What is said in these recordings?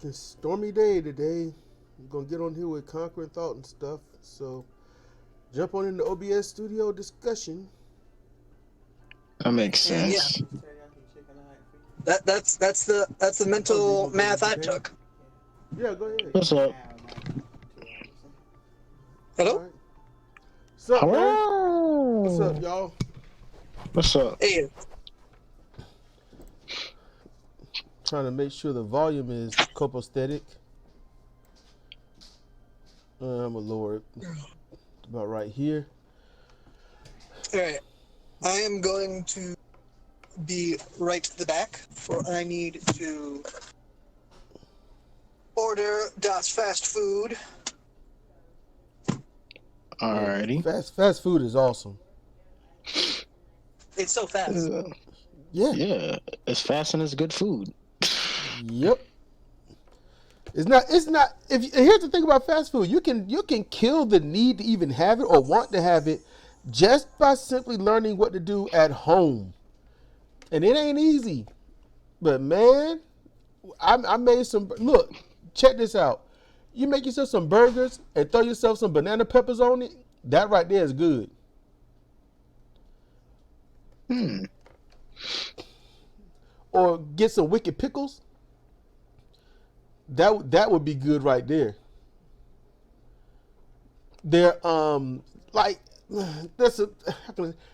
It's stormy day today. I'm gonna get on here with Conquering Thought and stuff. So jump on in the OBS studio discussion. That makes Yeah, sense. that's the mental math I took. Yeah, go ahead. What's up? Hello? All right. What's up, man? What's Hello. up, y'all? What's up? Hey, Trying to make sure the volume is copacetic. I'm gonna lower it about right here. all right. I am going to be right to the back, for I need to order das fast food. Alrighty. Fast food is awesome. It's so fast. Yeah. Yeah, it's fast and it's good food. Yep. It's not. Here's the thing about fast food. You can kill the need to even have it or want to have it just by simply learning what to do at home. And it ain't easy. But man, I made some. Look, check this out. You make yourself some burgers and throw yourself some banana peppers on it. That right there is good. Or get some wicked pickles. That would be good right there. They're like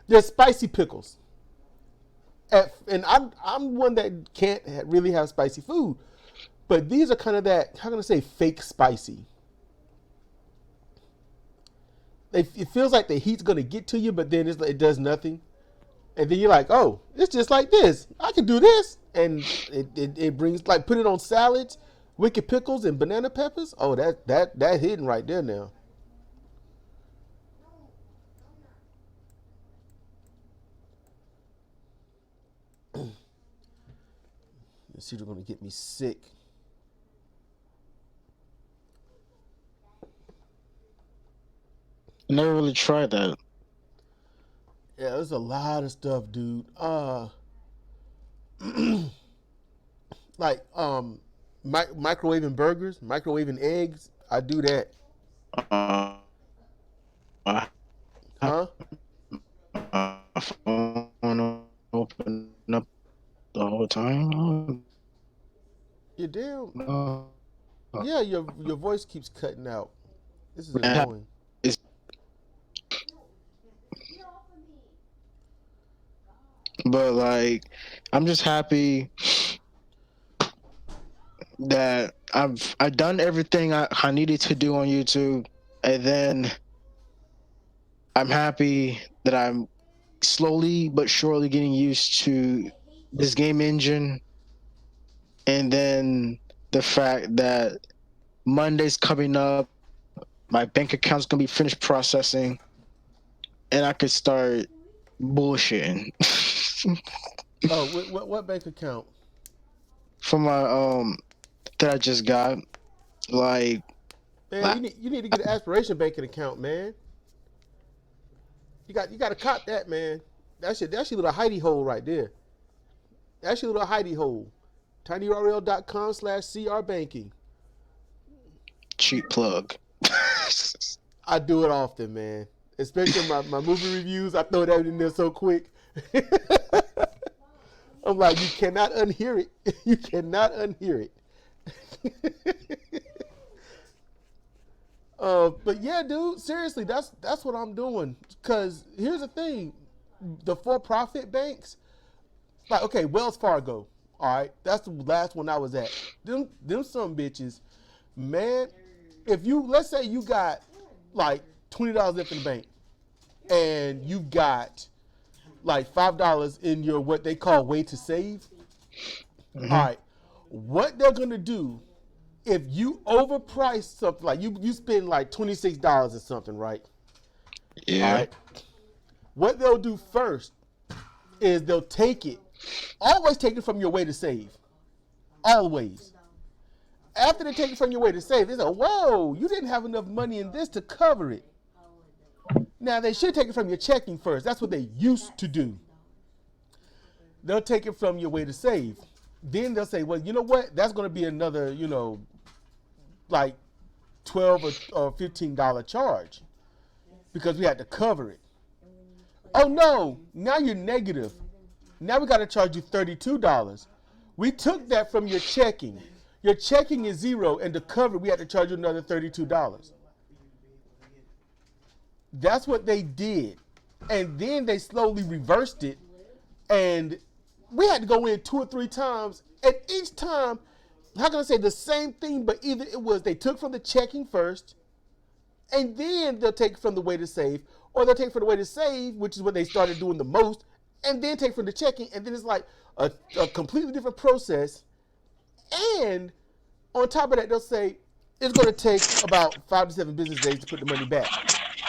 they're spicy pickles. And I'm one that can't really have spicy food, but these are kind of that, how can I say, fake spicy. It feels like the heat's gonna get to you, but then it does nothing, and then you're like, oh, it's just like this. I can do this, and it brings, like, put it on salads, wicked pickles and banana peppers. Oh, that hidden right there now. See, they're gonna get me sick. I never really tried that. Yeah, there's a lot of stuff, dude. Like microwaving burgers, microwaving eggs. I do that. I have Huh? my phone open up the whole time. You damn. Uh, Yeah, your voice keeps cutting out. This is man, annoying. it's- but like, I'm just happy that I've done everything I needed to do on YouTube, and then I'm happy that I'm slowly but surely getting used to this game engine, and then the fact that Monday's coming up, my bank account's gonna be finished processing, and I could start bullshitting Oh, what bank account? for my that I just got. Like, Man, you need to get an aspiration banking account, man. You got to cop that, man. That's your little hidey hole right there. That's your little hidey hole. tinyurl.com/crbanking. cheap plug. I do it often, man. Especially my movie reviews. I throw that in there so quick. I'm like, you cannot unhear it. You cannot unhear it. But yeah, dude, seriously, that's what I'm doing. Cause here's the thing, the for-profit banks, like, okay, Wells Fargo, all right, that's the last one I was at. Them some bitches, man. If let's say you got like $20 left in the bank, and you got like $5 in your what they call way to save. Mhm. All right, what they're gonna do if you overprice something, like you spend like $26 or something, right? Yeah. All right. What they'll do first is they'll always take it from your way to save. Always. After they take it from your way to save, they say, whoa, you didn't have enough money in this to cover it. Now, they should take it from your checking first. That's what they used to do. They'll take it from your way to save. then they'll say, well, you know what? That's going to be another, like $12 or $15 charge because we had to cover it. Oh no, now you're negative. Now we got to charge you $32. We took that from your checking. Your checking is zero, and to cover it, we had to charge you another $32. That's what they did. And then they slowly reversed it, and we had to go in 2 or 3 times, and each time, how can I say the same thing, but either it was they took from the checking first, and then they'll take from the way to save, or they'll take from the way to save, which is what they started doing the most, and then take from the checking, and then it's like a completely different process. And on top of that, they'll say it's going to take about 5 to 7 business days to put the money back,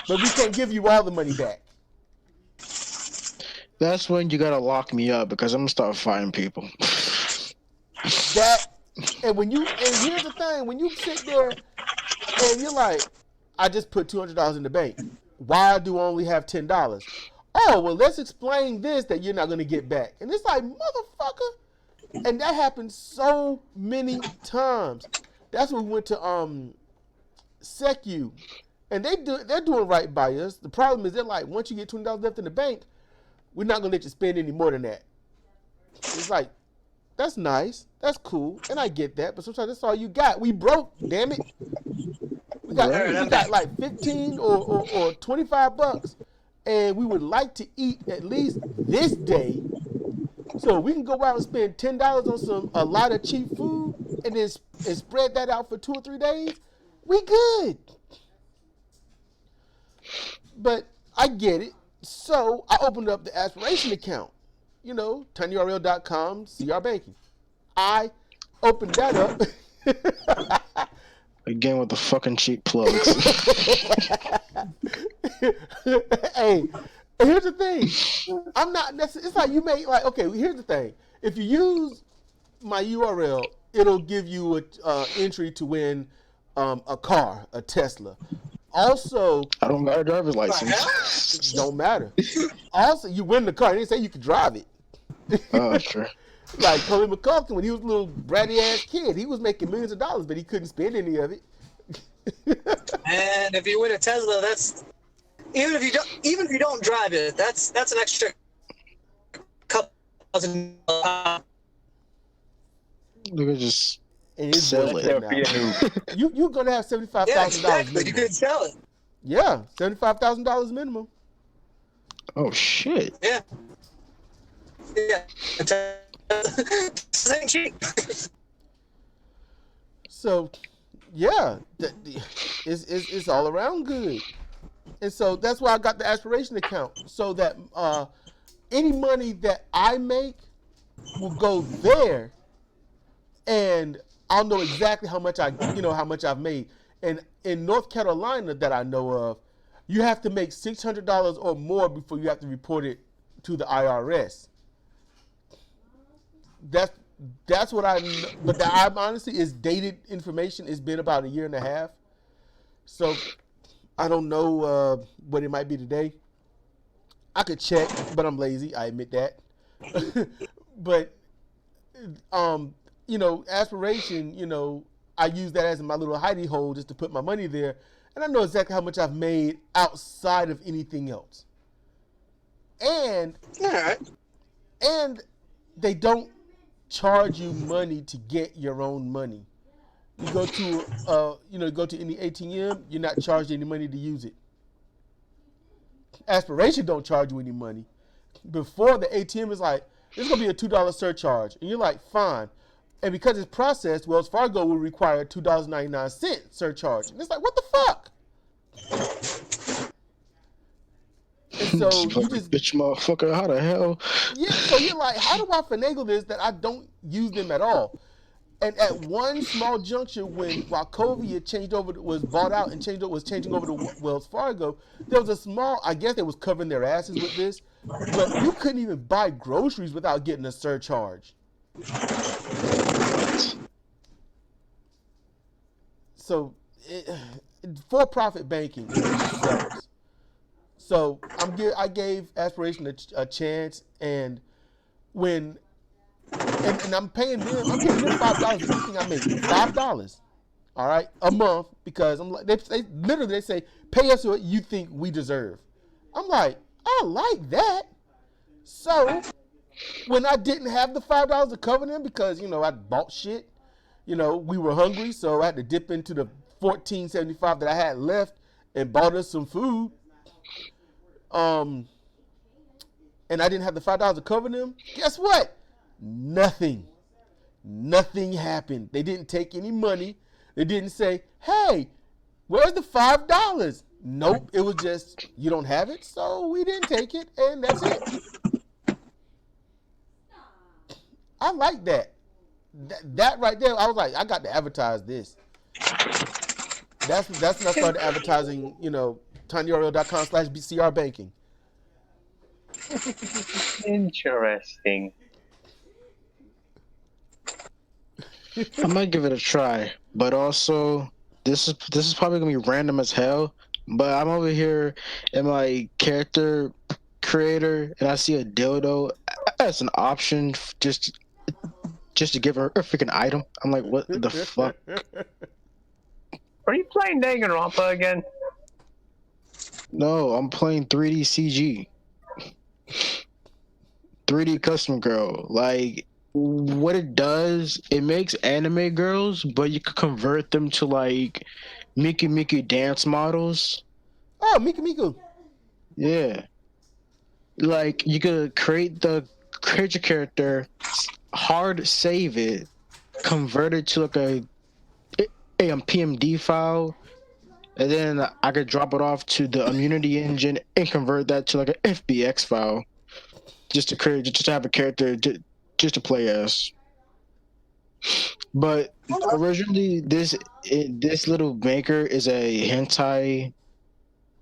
but we can't give you all the money back. That's when you gotta lock me up because I'm gonna start fighting people. And here's the thing, when you sit there and you're like, I just put $200 in the bank. Why do I only have $10? Oh, well, let's explain this that you're not going to get back. And it's like, motherfucker. And that happens so many times. That's when we went to Secu. And they're doing right by us. The problem is they're like, once you get $20 left in the bank, we're not going to let you spend any more than that. It's like, that's nice. That's cool. And I get that. But sometimes that's all you got. We broke, damn it. We got like 15 or $25. And we would like to eat at least this day. So we can go out and spend $10 on a lot of cheap food and then spread that out for 2 or 3 days. We good. But I get it. So I opened up the aspiration account, tinyurl.com, CR banking. I opened that up. Again with the fucking cheap plugs. Hey, here's the thing. I'm not necessarily, it's like you make, like, okay, here's the thing. If you use my URL, it'll give you an entry to win a car, a Tesla. Also, I don't got a driver's license. Don't matter. Also, you win the car. They didn't say you could drive it. Oh, sure. Like Tony McCulkin, when he was a little bratty ass kid, he was making millions of dollars, but he couldn't spend any of it. And if you win a Tesla, that's even if you don't drive it, that's an extra couple thousand. Look at just And it's sell worth it. now. You're gonna have $75,000. Yeah, exactly. You could sell it. Yeah, $75,000 minimum. Oh shit. Yeah. Yeah. This ain't cheap. So, yeah, it's all around good. And so that's why I got the aspiration account, so that any money that I make will go there, and I'll know exactly how much I've made. And in North Carolina that I know of, you have to make $600 or more before you have to report it to the IRS. That's what I know. But I honestly is dated information. It's been about 1.5 years. So I don't know what it might be today. I could check, but I'm lazy. I admit that. But aspiration, I use that as my little hidey hole just to put my money there. And I know exactly how much I've made outside of anything else. And they don't charge you money to get your own money. You go to any ATM, you're not charged any money to use it. Aspiration don't charge you any money. Before, the ATM is like, there's going to be a $2 surcharge. And you're like, fine. And because it's processed, Wells Fargo will require a $2.99 surcharge. And it's like, what the fuck? And so you just, bitch motherfucker, how the hell? Yeah, so you're like, how do I finagle this that I don't use them at all? And at one small juncture, when Wachovia was bought out and was changing over to Wells Fargo, there was a small, I guess they was covering their asses with this, but you couldn't even buy groceries without getting a surcharge. So, for-profit banking sucks. So I gave aspiration a chance, and when and I'm paying them. I'm giving them $5. You think I make $5? All right, a month, because I'm like, they literally they say, pay us what you think we deserve. I'm like, I like that. So when I didn't have the $5 to cover them because I bought shit, we were hungry, so I had to dip into the $14.75 that I had left and bought us some food. And I didn't have the $5 to cover them. Guess what? Nothing happened. They didn't take any money. They didn't say, hey, where's the $5? Nope. It was just, you don't have it, so we didn't take it, and that's it. I like that. That right there, I was like, I got to advertise this. That's when I started advertising, tinyurl.com/BCR banking. Interesting. I might give it a try, but also this is probably gonna be random as hell. But I'm over here in my character creator, and I see a dildo as an option, just to give her a freaking item. I'm like, what the fuck? Are you playing Danganronpa again? No, I'm playing 3D CG, 3D custom girl. Like, what it does, it makes anime girls, but you can convert them to like Miku dance models. Oh, Miku. Yeah, like you could create your character, hard save it, convert it to like a PMD file, and then I could drop it off to the Immunity engine and convert that to like an FBX file, just to have a character just to play as. But originally, this little maker is a hentai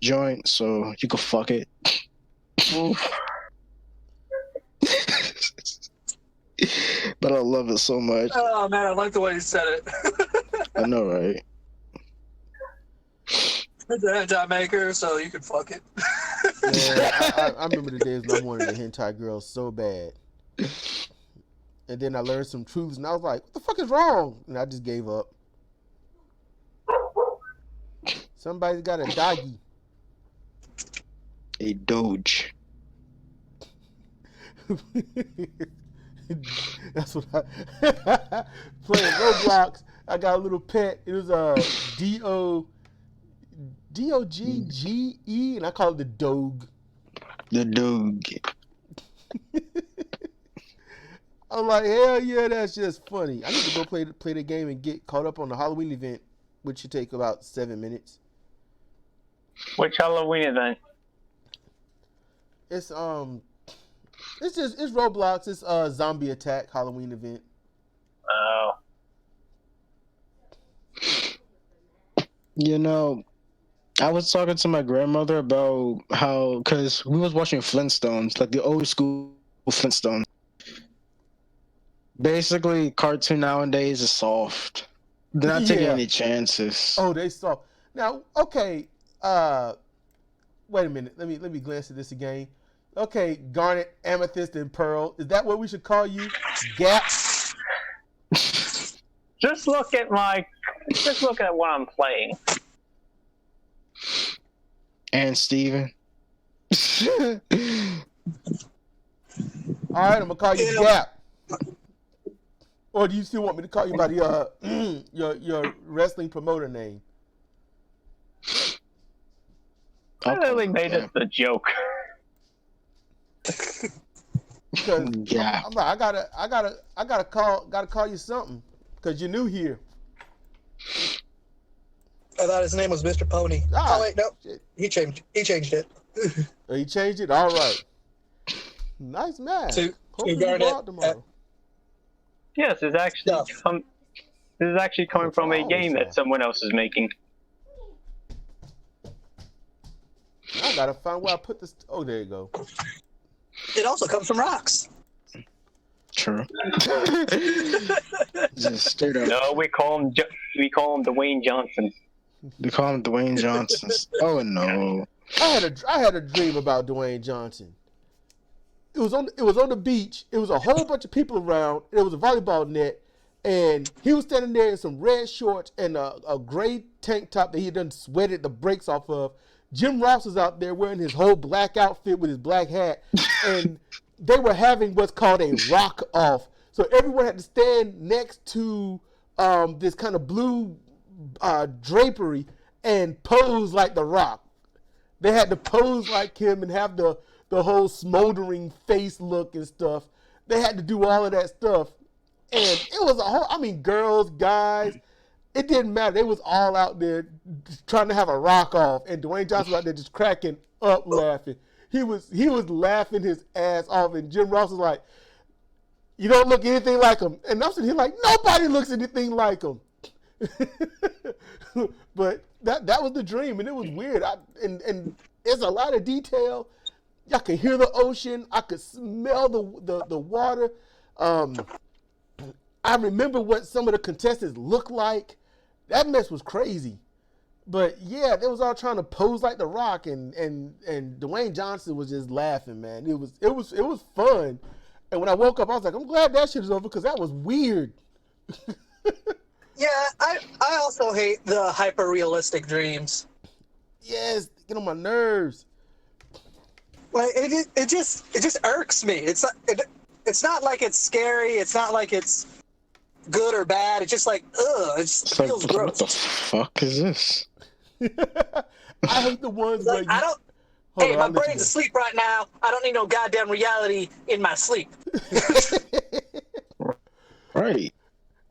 joint, so you can fuck it. But I love it so much. Oh man, I like the way you said it. I know, right? It's a hentai maker, so you can fuck it. Yeah, I remember the days when I wanted a hentai girl so bad. And then I learned some truths, and I was like, what the fuck is wrong? And I just gave up. Somebody's got a doggy. A doge. That's what I playing Roblox. I got a little pet. It was a DOGGE, and I call it the Doge. The Doge. I'm like, hell yeah, that's just funny. I need to go play the game and get caught up on the Halloween event, which should take about 7 minutes. Which Halloween event? It's Roblox. It's a zombie attack Halloween event. Oh. I was talking to my grandmother about how, because we was watching Flintstones, like the old school Flintstones. Basically, cartoon nowadays is soft. They're not taking any chances. Oh, they soft. Now, okay. Wait a minute. Let me glance at this again. Okay, Garnet, Amethyst, and Pearl. Is that what we should call you? Gap? Just look at what I'm playing. And Steven. All right, I'm gonna call you Gap. Or do you still want me to call you by your wrestling promoter name? I really made it the joke. Because I'm like, I gotta call you something because you're new here. I thought his name was Mr. Pony. Oh wait, no, he changed it. Oh, he changed it. All right. Nice man. Hopefully you go out tomorrow. Yes, this is actually coming from a game that someone else is making. I gotta find where I put this. Oh, there you go. It also comes from rocks. True. Just straight up. No, we call him Dwayne Johnson. They call him Dwayne Johnson. Oh no. I had a dream about Dwayne Johnson. it was on the beach. It was a whole bunch of people around. There was a volleyball net, and he was standing there in some red shorts and a gray tank top that he had done sweated the brakes off of. Jim Ross was out there wearing his whole black outfit with his black hat, and they were having what's called a rock off. So everyone had to stand next to this kind of blue drapery and pose like The Rock. They had to pose like him and have the whole smoldering face look and stuff. They had to do all of that stuff. And it was a whole, I mean, girls, guys, it didn't matter. They was all out there trying to have a rock off. And Dwayne Johnson was out there just cracking up laughing. He was laughing his ass off. And Jim Ross was like, you don't look anything like him. And I'm sitting here like, nobody looks anything like him. But that was the dream, and it was weird. And there's a lot of detail. I could hear the ocean. I could smell the water. I remember what some of the contestants looked like. That mess was crazy. But yeah, they was all trying to pose like The Rock, and Dwayne Johnson was just laughing, man. It was fun. And when I woke up, I was like, I'm glad that shit is over because that was weird. Yeah, I also hate the hyper realistic dreams. Yes, get on my nerves. Like it just irks me. It's not like it's scary. It's not like it's good or bad. It's just like ugh. It just feels like, gross. What the fuck is this? I hate the ones like, where I don't. Hold Hey, on, my I'll let you brain's go. asleep right now. I don't need no goddamn reality in my sleep. Right.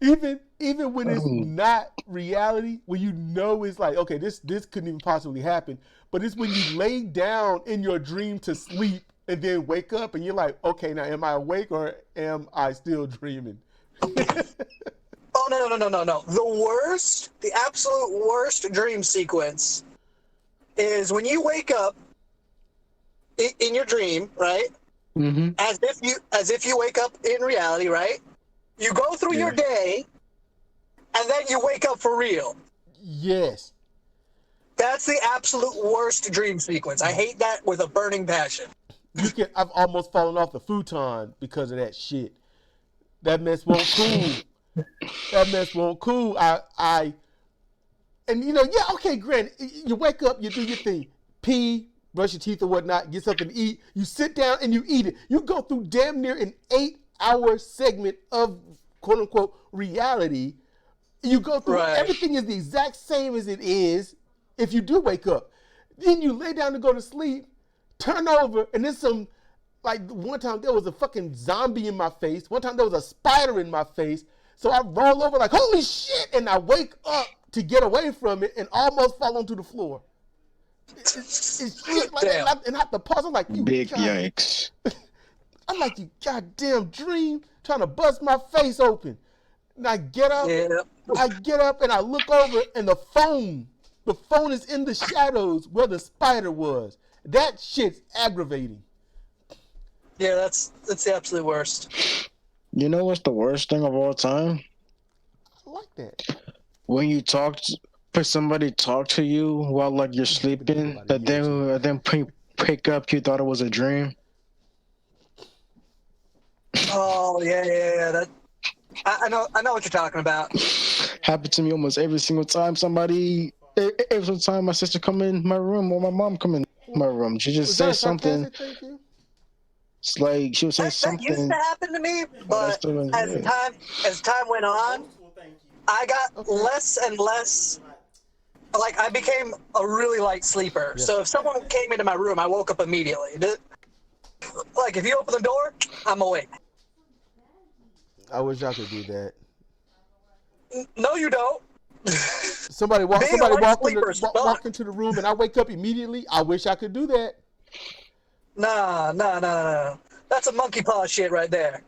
Even when it's not reality, when you know it's like, okay, this couldn't even possibly happen, but it's when you lay down in your dream to sleep and then wake up and you're like, okay, now am I awake or am I still dreaming? Oh no. The absolute worst dream sequence is when you wake up in your dream, right? Mm-hmm. As if you wake up in reality, right? You go through your day, and then you wake up for real. Yes. That's the absolute worst dream sequence. I hate that with a burning passion. I've almost fallen off the futon because of that shit. That mess won't cool. That mess won't cool. And you know, yeah, okay, granted, you wake up, you do your thing, pee, brush your teeth or whatnot, get something to eat. You sit down and you eat it. You go through damn near an 8-hour segment of quote unquote reality. You go through everything is the exact same as it is if you do wake up. Then you lay down to go to sleep, turn over, and there's some, like one time there was a fucking zombie in my face. One time there was a spider in my face. So I roll over like, holy shit, and I wake up to get away from it and almost fall onto the floor. It's shit like that, and I have to pause. I'm like, you Big God. yikes. I'm like, you goddamn dream, trying to bust my face open. And I get up, and I look over, and the phone is in the shadows where the spider was. That shit's aggravating. Yeah, that's the absolute worst. You know what's the worst thing of all time? I like that. When you for somebody talk to you while like you're sleeping, that then pick up, you thought it was a dream. Oh yeah. That I know what you're talking about. Happened to me almost every single time. Every time my sister come in my room or my mom come in my room, she just says something. It's like she was saying something. That used to happen to me, but as time went on, I got less and less. Like I became a really light sleeper. Yeah. So if someone came into my room, I woke up immediately. Like if you open the door, I'm awake. I wish I could do that. No, you don't. Somebody walk into the room and I wake up immediately. I wish I could do that. Nah. That's a monkey paw shit right there.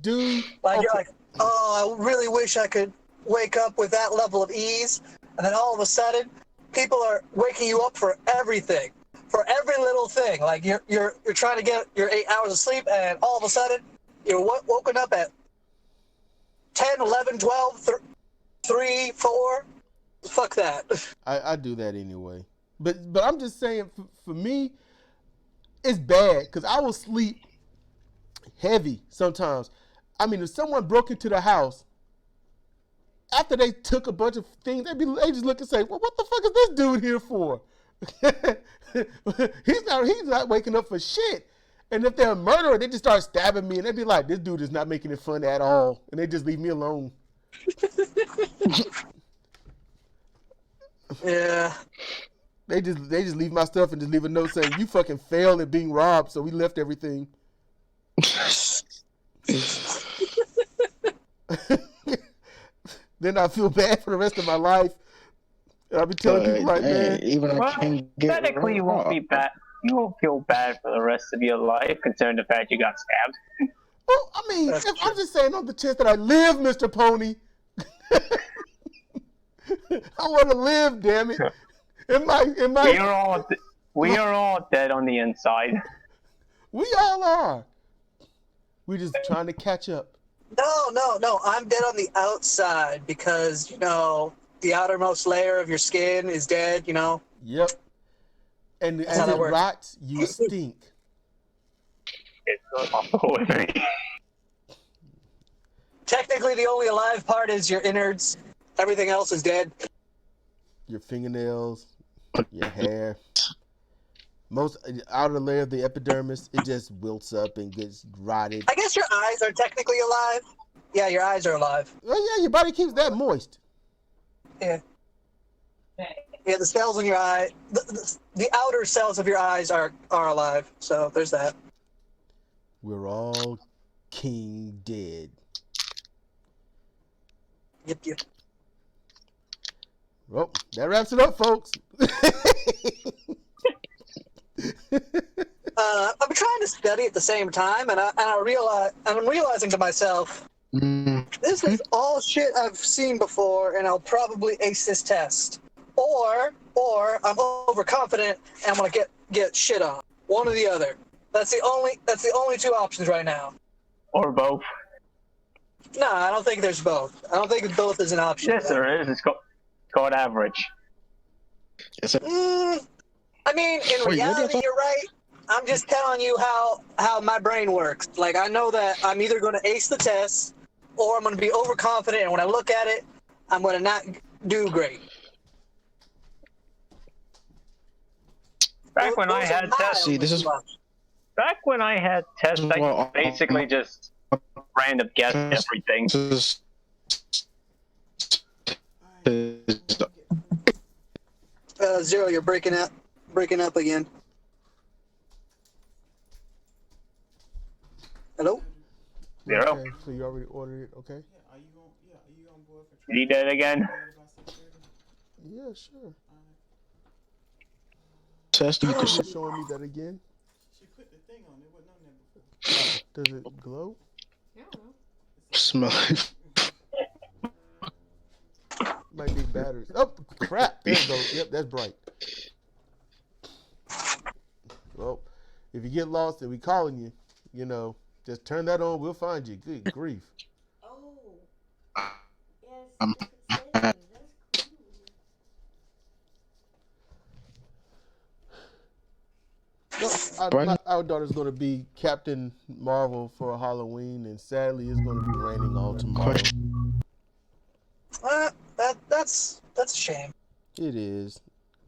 Dude. Like you're like, oh, I really wish I could wake up with that level of ease, and then all of a sudden, people are waking you up for everything, for every little thing. Like you're trying to get your 8 hours of sleep, and all of a sudden, you're woken up at 10, 11, 12, 3, 4. Fuck that. I do that anyway. But I'm just saying, for me, it's bad because I will sleep heavy sometimes. I mean, if someone broke into the house after they took a bunch of things, they just look and say, "Well, what the fuck is this dude here for?" he's not waking up for shit. And if they're a murderer, they just start stabbing me, and they'd be like, "This dude is not making it fun at all," and they just leave me alone. Yeah. They just leave my stuff and just leave a note saying, "You fucking failed at being robbed, so we left everything." Then I feel bad for the rest of my life. And I'll be telling people like, man, even well, technically you won't be bad. You won't feel bad for the rest of your life, considering the fact you got stabbed. Well, I mean, I'm just saying on the chance that I live, Mr. Pony. I want to live, damn it. We are all dead on the inside. We all are. We're just trying to catch up. No. I'm dead on the outside because, the outermost layer of your skin is dead, Yep. And as it rots, you stink. It's horrific. Technically, the only alive part is your innards. Everything else is dead. Your fingernails, your hair. Most outer layer of the epidermis, it just wilts up and gets rotted. I guess your eyes are technically alive. Yeah, your eyes are alive. Oh yeah, your body keeps that moist. Yeah. Yeah, the cells in your eye, the outer cells of your eyes are alive. So there's that. We're all king dead. Yep. Well, that wraps it up, folks. I'm trying to study at the same time, and I'm realizing to myself, this is all shit I've seen before, and I'll probably ace this test. Or I'm overconfident and I'm gonna get shit on. One or the other. That's the only two options right now. Or both. No, I don't think there's both. I don't think both is an option. Yes, there is. It's called average. I mean, in reality, you're right. I'm just telling you how my brain works. Like, I know that I'm either going to ace the test or I'm going to be overconfident, and when I look at it, I'm going to not do great. Back when I had tests, Back when I had tests, I basically just random guess everything. Zero, you're breaking up again. Hello? Zero. Okay, so you already ordered it, okay? Did he do it again? Yeah, sure. Test you You're showing me that again. She put the thing on. There wasn't on there before. Does it glow? I don't know. smell it. Might need batteries. Oh, crap. There it goes. Yep, that's bright. Well, if you get lost and we calling you, just turn that on. We'll find you. Good grief. Oh. Yes. That's cool. No, our daughter's going to be Captain Marvel for Halloween, and sadly, it's going to be raining all tomorrow. That's a shame. It is.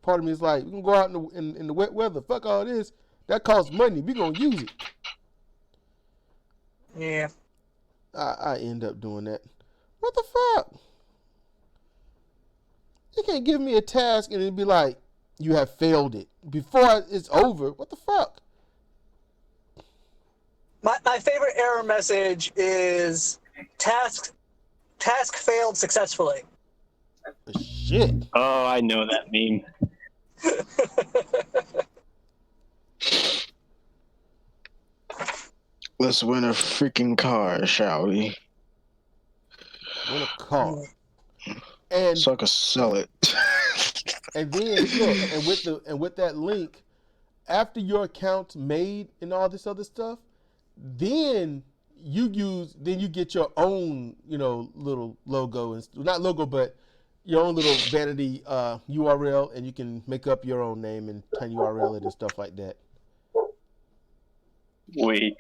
Part of me is like, we can go out in the wet weather. Fuck all this. That costs money. We going to use it. Yeah. I end up doing that. What the fuck? You can't give me a task and it'd be like, you have failed it before it's over. What the fuck? My favorite error message is task failed successfully. Shit. Oh, I know that meme. Let's win a freaking car, shall we? Win a car. And So I can sell it. And then look, and with that link, after your account's made and all this other stuff, then you get your own, little logo, and not logo, but your own little vanity URL, and you can make up your own name and turn URL it and stuff like that. Weak.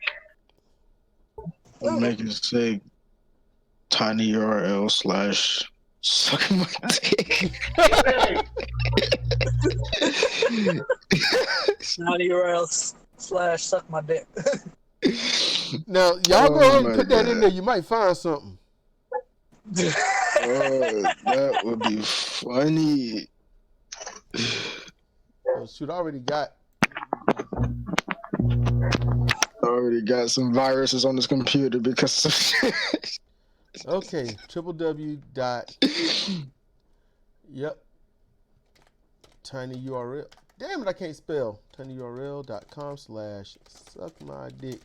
Make it say tinyurl/suck my dick. tinyurl/suck my dick. Now, y'all go ahead and my put that in God. there. You might find something. That would be funny. Oh, shoot, I already got. Some viruses on this computer because of shit. Okay, www. Yep. tinyurl. Damn it, I can't spell. tinyurl.com/suckmydick.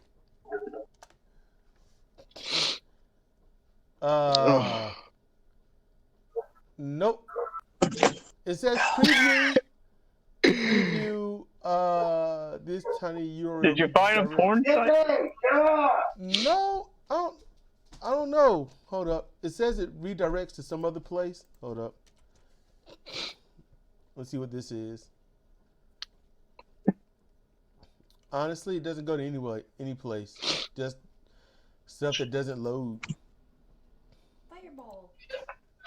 Nope. It says preview this tiny URL. Did you find a porn site? No, I don't know. Hold up. It says it redirects to some other place. Hold up. Let's see what this is. Honestly, it doesn't go to any place. Just stuff that doesn't load. Fireball.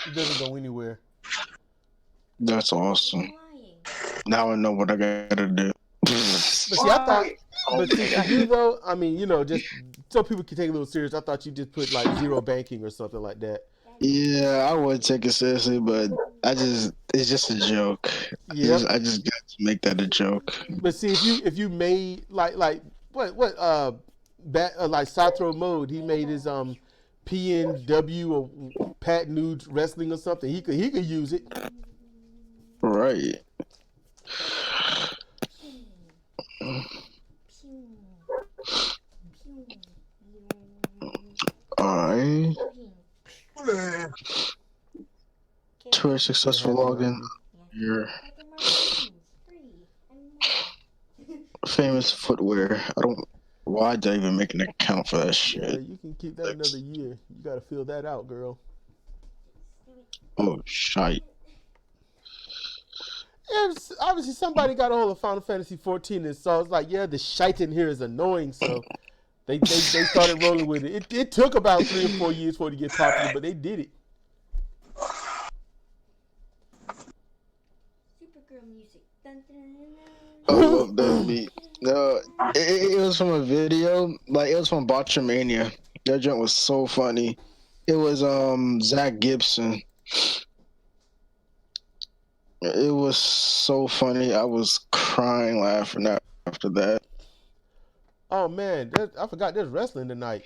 It doesn't go anywhere. That's awesome. Now I know what I gotta do. But see, I thought, but see, for you though, I mean, just so people can take it a little serious, I thought you just put like zero banking or something like that. Yeah, I would take it seriously, but it's just a joke. Yeah. I just got to make that a joke. But see, if you made like like Satro Mode, he made his PNW or Pat Nudes Wrestling or something. He could use it. Right. Alright. To a successful login, your famous footwear. Why did I even make an account for that shit? Yeah, you can keep that another year. You gotta fill that out, girl. Oh, shite. Obviously, somebody got a hold of Final Fantasy 14 and so it's like, yeah, the shite in here is annoying, so they started rolling with it. It took about 3 or 4 years for it to get popular, but they did it. Supergirl music. Dun, dun, dun, dun. I love that beat. No, it was from a video. Like, it was from Botchamania. That joint was so funny. It was Zach Gibson. It was so funny. I was crying laughing after that. Oh man, I forgot there's wrestling tonight.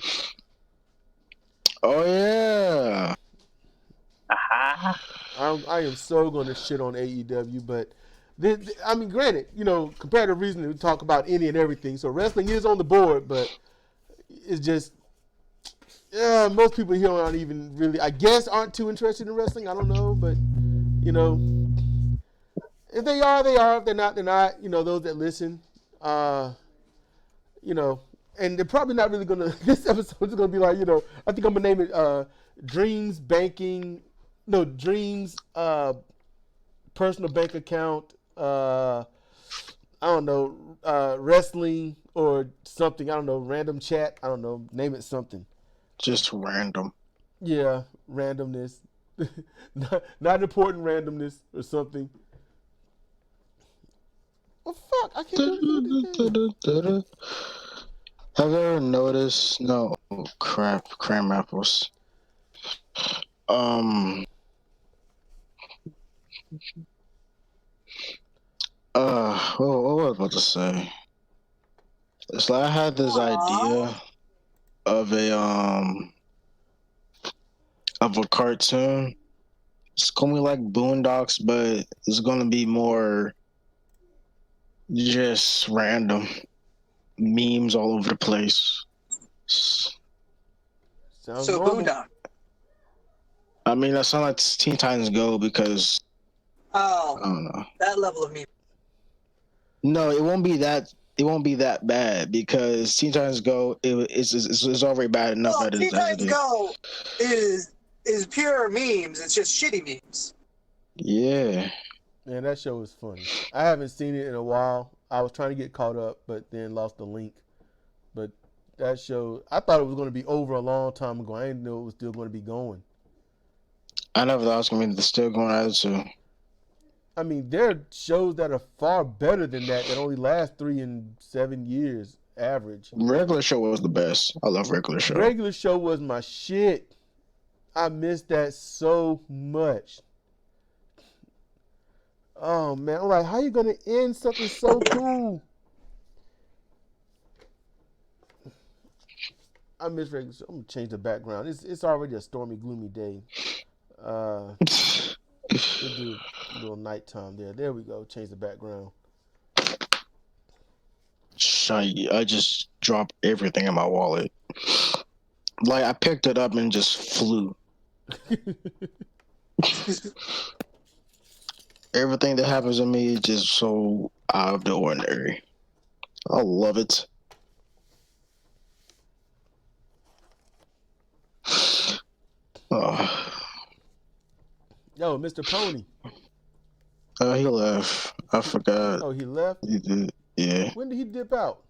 Oh yeah. I am so going to shit on AEW, but I mean, granted, comparative reason to talk about any and everything. So wrestling is on the board, but it's just most people here aren't even really, I guess, aren't too interested in wrestling. I don't know, but if they are, they are. If they're not, they're not. Those that listen, and they're probably not really gonna. This episode is gonna be like, I think I'm gonna name it Dreams Banking. No, Dreams personal bank account. I don't know, wrestling or something. I don't know, random chat. I don't know, name it something. Just random. Yeah, randomness. not important randomness or something. Well, fuck, I can't do it. Have you ever noticed? No, crap, cram apples. What was I about to say? It's like I had this idea of a cartoon. It's gonna be like Boondocks, but it's gonna be more just random memes all over the place. Sounds So normal. Boondock. I mean, that sounds like Teen Titans Go because Oh, I don't know. that level of meme. No, it won't be that. It won't be that bad because Teen Titans Go it's already bad enough. Well, That Teen is Titans Go is pure memes. It's just shitty memes. Yeah. Man, that show is funny. I haven't seen it in a while. I was trying to get caught up, but then lost the link. But that show, I thought it was going to be over a long time ago. I didn't know it was still going to be going. I never thought it was going to be still going either, too. I mean, there are shows that are far better than that only last 3 and 7 years average. Regular Show was the best. I love Regular Show. Regular Show was my shit. I missed that so much. Oh, man. I'm like, how you going to end something so cool? I miss regular show. I'm going to change the background. It's already a stormy, gloomy day. We'll do a little nighttime there. There we go. Change the background. I just dropped everything in my wallet. Like, I picked it up and just flew. Everything that happens to me is just so out of the ordinary. I love it. Yo, Mr. Pony. He left. I forgot. Oh, he left? He did. Yeah. When did he dip out?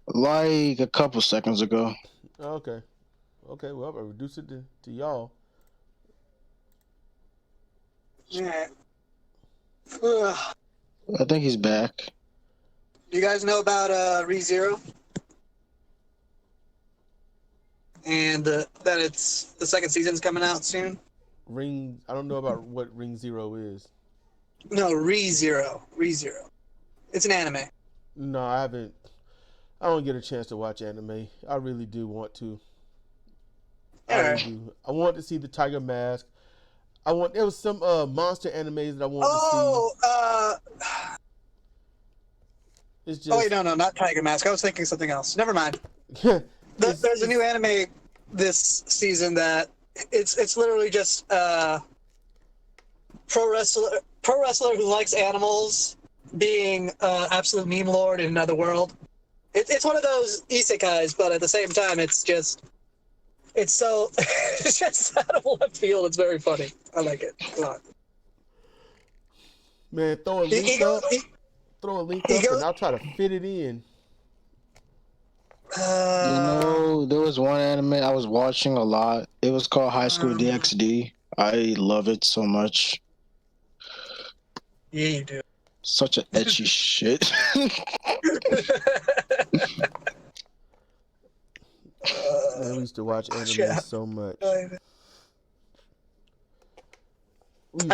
Like a couple seconds ago. Oh, okay. Okay, well, I'll reduce it to y'all. Yeah. I think he's back. Do you guys know about ReZero? And that it's the second season's coming out soon? I don't know about what Ring Zero is. No, ReZero. ReZero. It's an anime. No, I haven't. I don't get a chance to watch anime. I really do want to. I really do. I want to see the Tiger Mask. There was some monster animes that I wanted to see. It's just. Oh wait, no, not Tiger Mask. I was thinking something else. Never mind. There's a new anime this season that it's literally just pro wrestler who likes animals being absolute meme lord in another world. It's one of those isekais, but at the same time, it's just it's just out of left field. It's very funny. I like it a lot. Man, throw a link up, and I'll try to fit it in. There was one anime I was watching a lot. It was called High School DxD. I love it so much. Yeah, you do. Such an etchy shit. I used to watch anime so much. I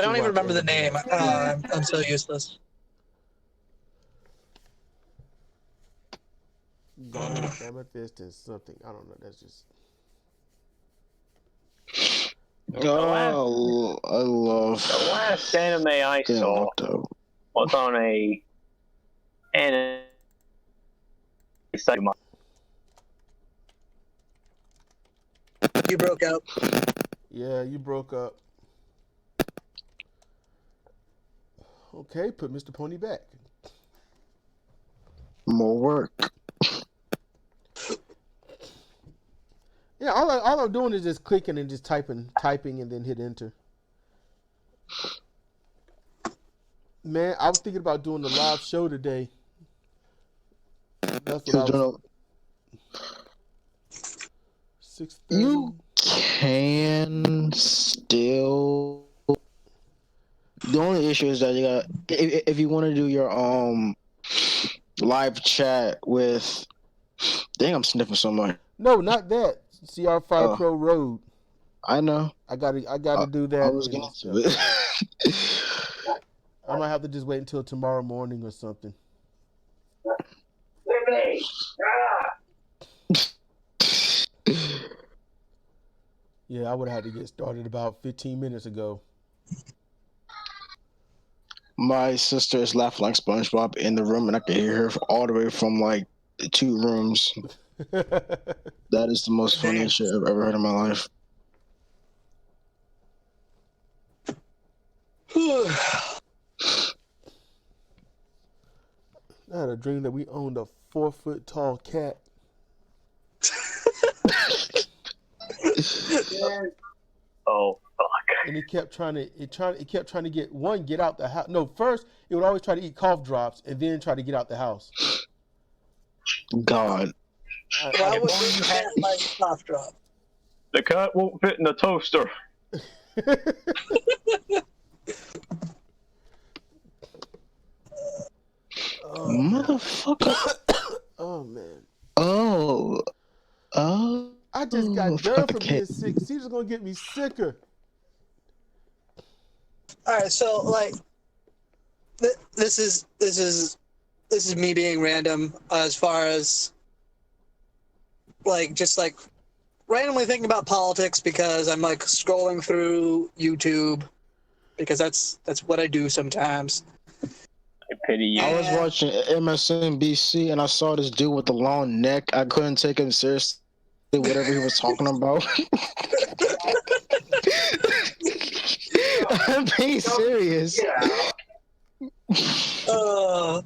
don't even remember the name. I'm so useless. Amethyst and something. I don't know. That's just. I love. The last anime I saw was on a anime site. You broke up. Yeah, you broke up. Okay, put Mr. Pony back. More work. Yeah, all I'm doing is just clicking and just typing and then hit enter. Man, I was thinking about doing the live show today. That's what I was. 6:30. You can still. The only issue is that you got if you want to do your live chat with. Dang, I'm sniffing so much. No, not that. CR5 Pro Road. I know. I gotta do that. I was getting to it. I might have to just wait until tomorrow morning or something. Yeah, I would have had to get started about 15 minutes ago. My sister is laughing like SpongeBob in the room, and I can hear her all the way from like 2 rooms. That is the most funniest shit I've ever heard in my life. I had a dream that we owned a 4-foot-tall cat. Oh fuck! And it kept trying to get out the house. No, first it would always try to eat cough drops and then try to get out the house. God. Why would you have my cough drop? The cat won't fit in the toaster. Motherfucker. Oh man. Oh. I just got done from being sick. Cidra's gonna get me sicker. All right, so like, this is me being random as far as like just like randomly thinking about politics because I'm like scrolling through YouTube because that's what I do sometimes. I pity you. I was watching MSNBC and I saw this dude with the long neck. I couldn't take him seriously, whatever he was talking about. I'm being serious. But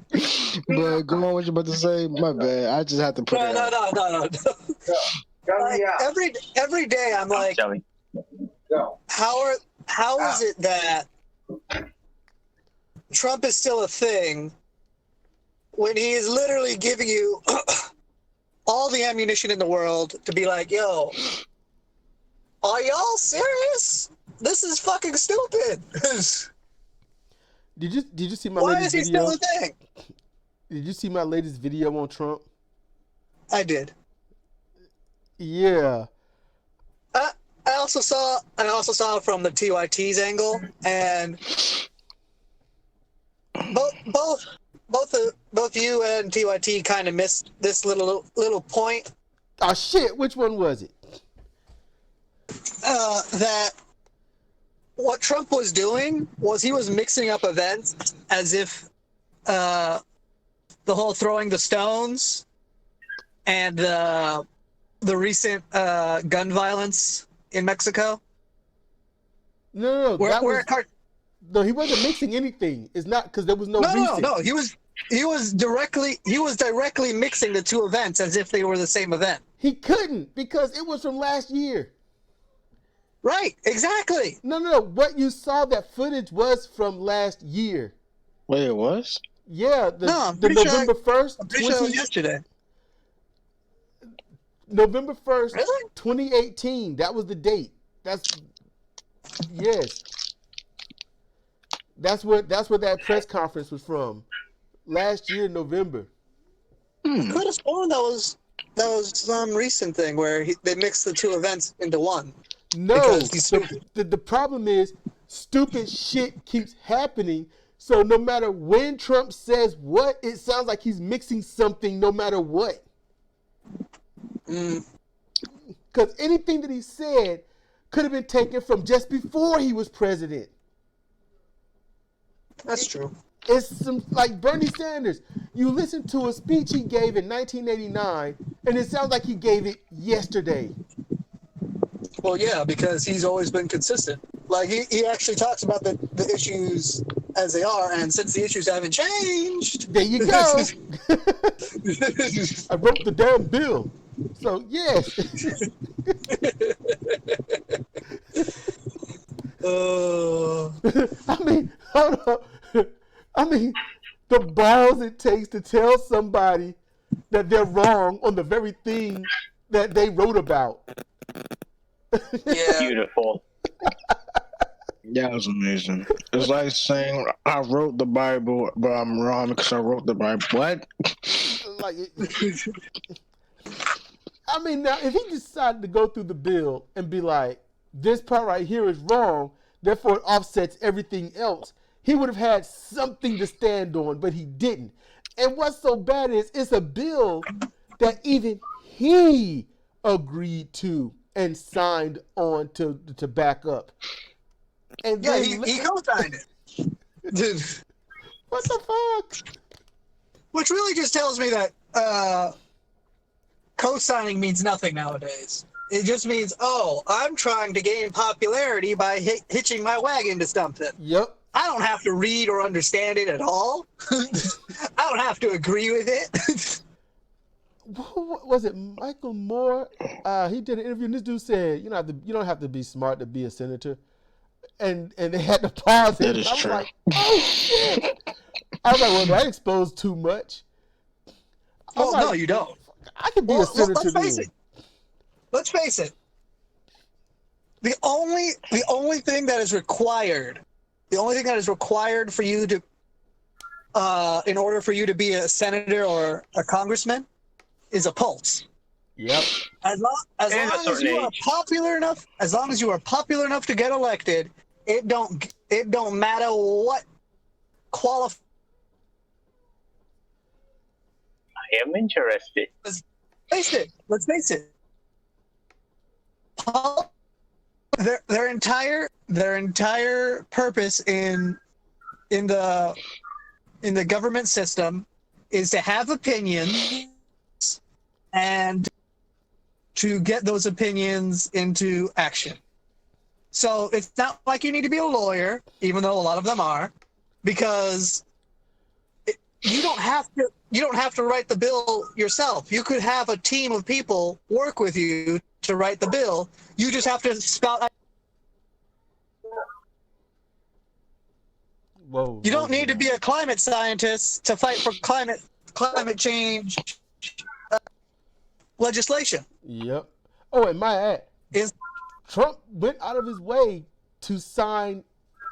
go on, what you about to say? My bad. I just have to put it out. No. Like, every day I'm like, how is it that Trump is still a thing when he is literally giving you all the ammunition in the world to be like, yo, are y'all serious? This is fucking stupid. Did you see my Why latest is he video? still a thing? Did you see my latest video on Trump? I did. Yeah. I also saw from the TYT's angle, and both you and TYT kind of missed this little point. Oh shit! Which one was it? That what Trump was doing was he was mixing up events as if the whole throwing the stones and the recent gun violence in Mexico. No, no, he wasn't mixing anything. It's not because there was no recent. No. He was directly mixing the two events as if they were the same event. He couldn't because it was from last year. Right, exactly. No. What you saw, that footage was from last year. Wait, it was? Yeah, the November 1st. I'm pretty sure it was yesterday. November 1st, Really? 2018. That was the date. Yes. That's what that press conference was from. Last year, November. I could have sworn that was some recent thing where they mixed the two events into one. No, the problem is stupid shit keeps happening. So no matter when Trump says what, it sounds like he's mixing something no matter what. Because anything that he said could have been taken from just before he was president. That's true. It's some like Bernie Sanders. You listen to a speech he gave in 1989, and it sounds like he gave it yesterday. Well, yeah, because he's always been consistent. Like, he actually talks about the issues as they are, and since the issues haven't changed... There you go. I wrote the damn bill. So, yes. I mean, hold on. I mean, the balls it takes to tell somebody that they're wrong on the very thing that they wrote about. Yeah. Beautiful. That was amazing. It's like saying I wrote the Bible, but I'm wrong because I wrote the Bible. What? Like, I mean, now if he decided to go through the bill and be like, this part right here is wrong, therefore it offsets everything else, he would have had something to stand on, but he didn't. And what's so bad is it's a bill that even he agreed to and signed on to back up. And Yeah, then he co-signed it. Dude. What the fuck? Which really just tells me that co-signing means nothing nowadays. It just means, oh, I'm trying to gain popularity by hitching my wagon to something. Yep. I don't have to read or understand it at all. I don't have to agree with it. What was it, Michael Moore? He did an interview, and this dude said, you don't have to be smart to be a senator. And they had to pause it. That is I was true. like, oh shit. I was like, well, that exposed too much. Well, no, you don't. I could be a senator then. Let's face it. The only thing that is required, for you to, in order for you to be a senator or a congressman, is a pulse. Yep. As long as you are popular enough, to get elected, it don't matter what qualify. I am interested. Let's face it. Their entire purpose in the government system is to have opinions and to get those opinions into action. So it's not like you need to be a lawyer, even though a lot of them are, because you don't have to write the bill yourself. You could have a team of people work with you to write the bill. You just have to spout. Whoa. You don't need to be a climate scientist to fight for climate change legislation. Yep. Oh, and my ad. Trump went out of his way to sign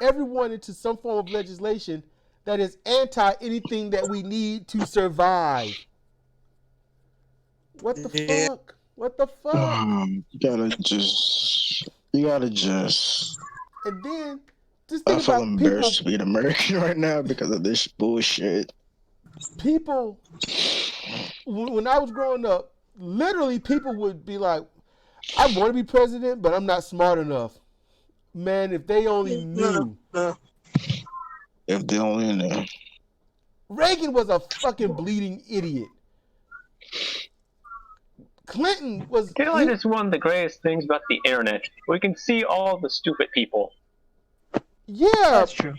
everyone into some form of legislation that is anti anything that we need to survive. What the fuck? What the fuck? You gotta just. And then just think I feel about embarrassed to be an American right now because of this bullshit. People, when I was growing up, literally people would be like, I want to be president, but I'm not smart enough. Man, if they only knew. If they only knew. Reagan was a fucking bleeding idiot. Clinton was... I feel like it's one of the greatest things about the internet. We can see all the stupid people. Yeah. That's true.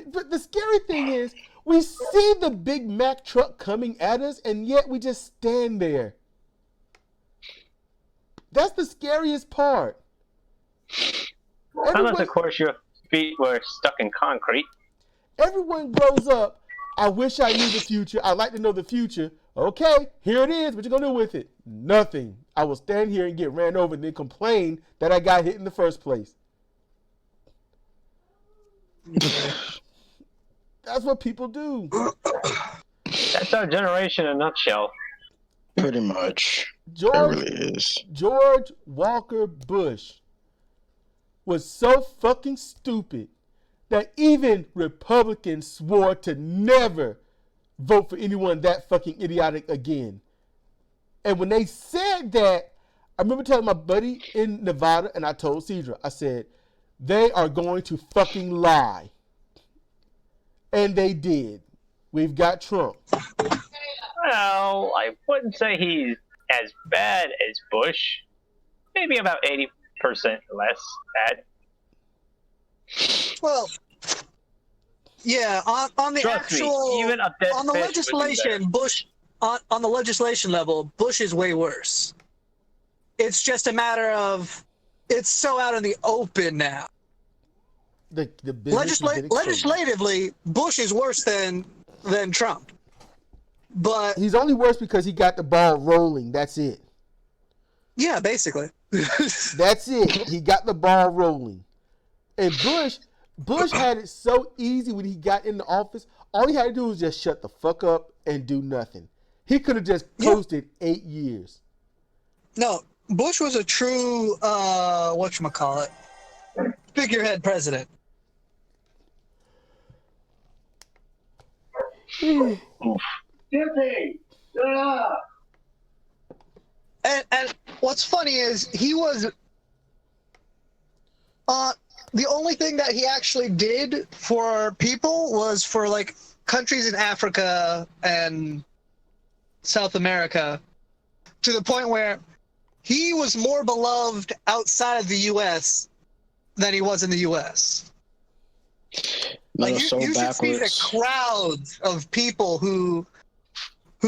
But the scary thing is, we see the Big Mac truck coming at us, and yet we just stand there. That's the scariest part. Unless, of course, your feet were stuck in concrete. Everyone grows up. I wish I knew the future. I'd like to know the future. Okay, here it is. What you gonna do with it? Nothing. I will stand here and get ran over and then complain that I got hit in the first place. That's what people do. That's our generation in a nutshell. Pretty much. It really is. George Walker Bush was so fucking stupid that even Republicans swore to never vote for anyone that fucking idiotic again. And when they said that, I remember telling my buddy in Nevada, and I told Sidra, I said, they are going to fucking lie. And they did. We've got Trump. Well, I wouldn't say he's as bad as Bush. Maybe about 80% less bad. Well, yeah, on the Trust actual, me, even a dead on the fish legislation, Bush, on the legislation level, Bush is way worse. It's just a matter of, it's so out in the open now. Legislatively, Bush is worse than Trump. But he's only worse because he got the ball rolling. That's it. Yeah, basically. That's it. He got the ball rolling. And Bush had it so easy when he got in the office. All he had to do was just shut the fuck up and do nothing. He could have just coasted 8 years. No, Bush was a true, whatchamacallit, figurehead president. And what's funny is he was the only thing that he actually did for people was for like countries in Africa and South America, to the point where he was more beloved outside of the U.S. than he was in the U.S. Like you should see the crowds of people who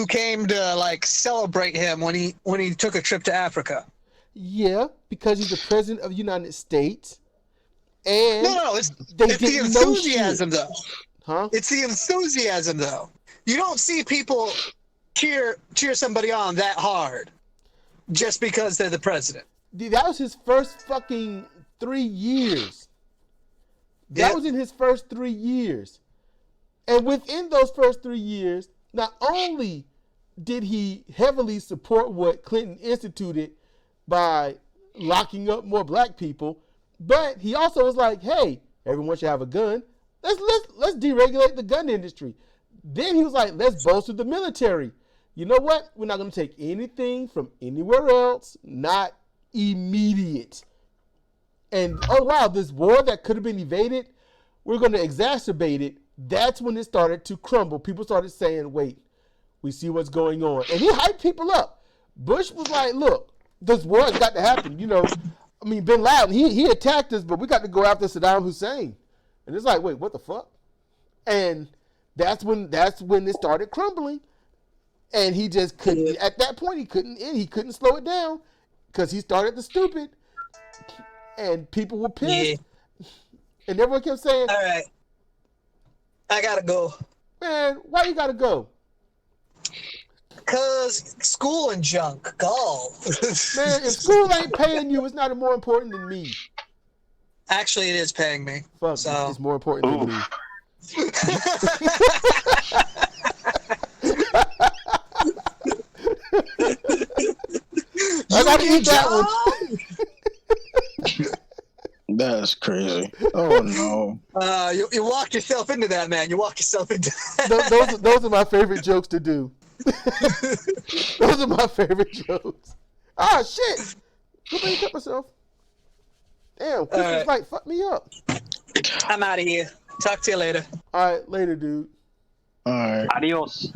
came to like celebrate him when he took a trip to Africa. Yeah, because he's the president of the United States. And no, it's the enthusiasm though. Huh? It's the enthusiasm though. You don't see people cheer somebody on that hard just because they're the president. Dude, that was his first fucking 3 years. That Yep. was in his first 3 years. And within those first 3 years, not only did he heavily support what Clinton instituted by locking up more black people, but he also was like, hey, everyone should have a gun. Let's deregulate the gun industry. Then he was like, let's bolster the military. You know what? We're not going to take anything from anywhere else, not immediate. And oh wow, this war that could have been evaded, we're going to exacerbate it. That's when it started to crumble. People started saying, wait, we see what's going on. And he hyped people up. Bush was like, look, this war has got to happen. You know, I mean, Bin Laden, he attacked us, but we got to go after Saddam Hussein. And it's like, wait, what the fuck? And that's when it started crumbling. And he just couldn't, at that point, he couldn't slow it down because he started the stupid. And people were pissed. Yeah. And everyone kept saying, all right, I gotta go. Man, why you gotta go? Because school and junk. Gall. Man, if school ain't paying you, it's not more important than me. Actually, it is paying me. Fuck, so. It's more important than me. I gotta eat that one. That's crazy. Oh no. You walked yourself into that, man. You walked yourself into that. Those are my favorite jokes to do. Those are my favorite jokes. Ah, shit. Nobody cut myself. Damn, Christmas light fucked me up. I'm out of here. Talk to you later. All right, later, dude. All right. Adios.